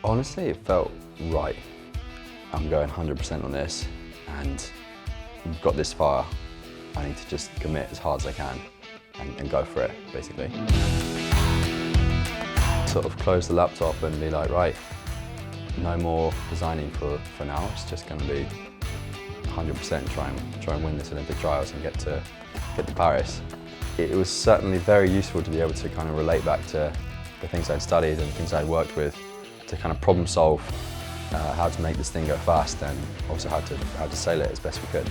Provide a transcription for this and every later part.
Honestly, it felt right. I'm going 100% on this, and I've got this far. I need to just commit as hard as I can and go for it, basically. Sort of close the laptop and be like, right, no more designing for now. It's just going to be 100% try and win this Olympic trials and get to Paris. It was certainly very useful to be able to kind of relate back to the things I'd studied and things I'd worked with, to kind of problem solve how to make this thing go fast, and also how to sail it as best we could.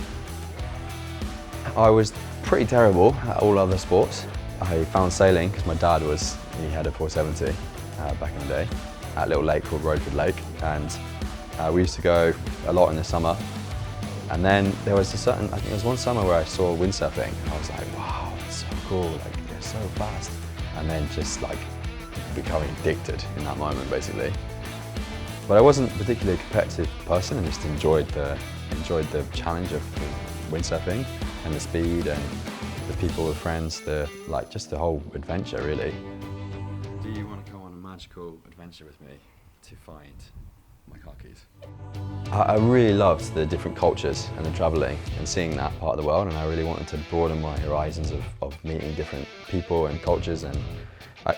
I was pretty terrible at all other sports. I found sailing because my dad he had a 470 back in the day at a little lake called Roadford Lake, and we used to go a lot in the summer. And then there was I think there was one summer where I saw windsurfing, and I was like, wow, that's so cool, like they're so fast. And then just like becoming addicted in that moment, basically. But I wasn't particularly a competitive person. I just enjoyed the challenge of windsurfing and the speed and the people, the friends, just the whole adventure, really. Do you want to go on a magical adventure with me to find my car keys? I really loved the different cultures and the travelling and seeing that part of the world, and I really wanted to broaden my horizons of meeting different people and cultures, and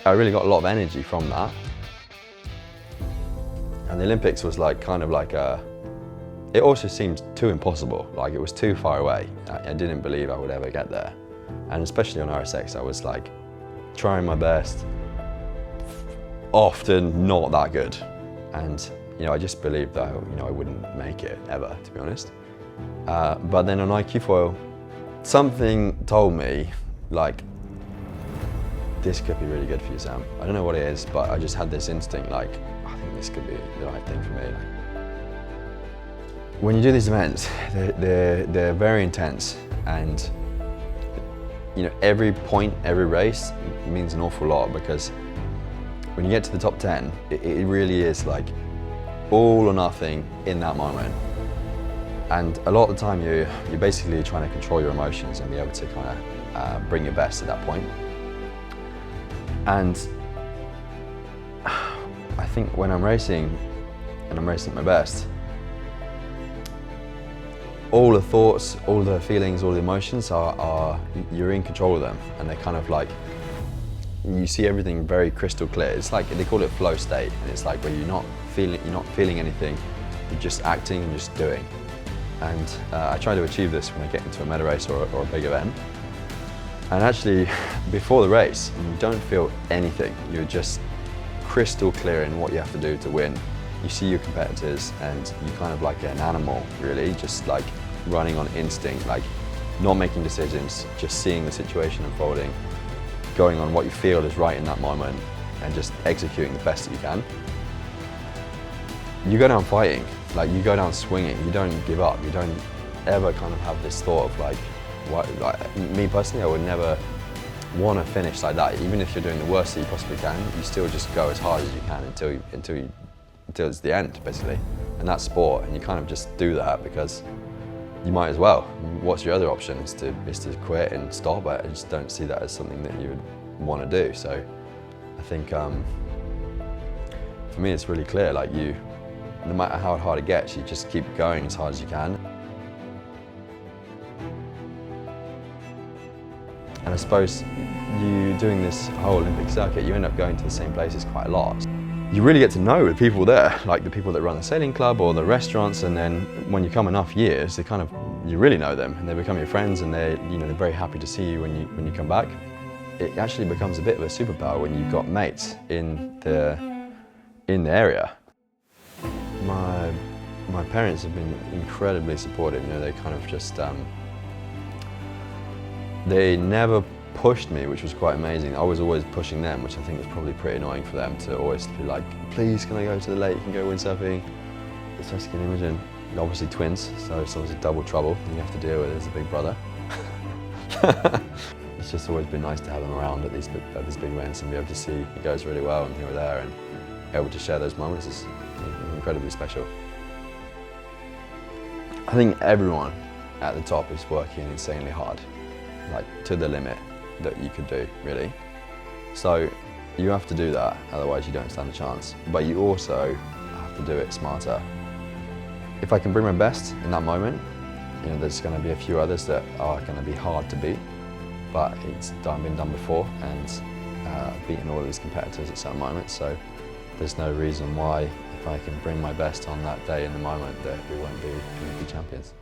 I really got a lot of energy from that. And the Olympics was it also seemed too impossible, like it was too far away. I didn't believe I would ever get there. And especially on RSX, I was like trying my best, often not that good. And I just believed that I wouldn't make it ever, to be honest. But then on IQ foil, something told me, like, this could be really good for you, Sam. I don't know what it is, but I just had this instinct, like, I think this could be the right thing for me. When you do these events, they're very intense, and every point, every race means an awful lot, because when you get to the top 10, it really is like all or nothing in that moment. And a lot of the time you're basically trying to control your emotions and be able to kind of bring your best at that point. And I think when I'm racing and I'm racing at my best, all the thoughts, all the feelings, all the emotions you're in control of them, and they're kind of like, you see everything very crystal clear. It's like, they call it flow state, and it's like where you're not feeling anything, you're just acting and just doing. And I try to achieve this when I get into a meta race or a big event. And actually, before the race, you don't feel anything. You're just crystal clear in what you have to do to win. You see your competitors, and you're kind of like an animal, really, just like running on instinct, like not making decisions, just seeing the situation unfolding, going on what you feel is right in that moment, and just executing the best that you can. You go down fighting, like you go down swinging, you don't give up, you don't ever kind of have this thought of like, me personally, I would never want to finish like that. Even if you're doing the worst that you possibly can, you still just go as hard as you can until it's the end, basically. And that's sport, and you kind of just do that because you might as well. What's your other option? Is to quit and stop. I just don't see that as something that you would want to do. So I think for me it's really clear, like no matter how hard it gets, you just keep going as hard as you can. And I suppose you doing this whole Olympic circuit, you end up going to the same places quite a lot. You really get to know the people there, like the people that run the sailing club or the restaurants, and then when you come enough years, you really know them, and they become your friends, and they're very happy to see you when you come back. It actually becomes a bit of a superpower when you've got mates in the area. My parents have been incredibly supportive. They kind of just they never pushed me, which was quite amazing. I was always pushing them, which I think was probably pretty annoying for them, to always be like, please, can I go to the lake and go windsurfing? It's just an imagine. Obviously twins, so it's obviously double trouble you have to deal with as a big brother. It's just always been nice to have them around at these big events and be able to see it goes really well, and here or there, and able to share those moments is incredibly special. I think everyone at the top is working insanely hard, like to the limit that you could do, really. So you have to do that, otherwise you don't stand a chance. But you also to do it smarter. If I can bring my best in that moment, you know, there's going to be a few others that are going to be hard to beat, but it's been done before, and beaten all of these competitors at certain moments, so there's no reason why, if I can bring my best on that day in the moment, that we won't be champions.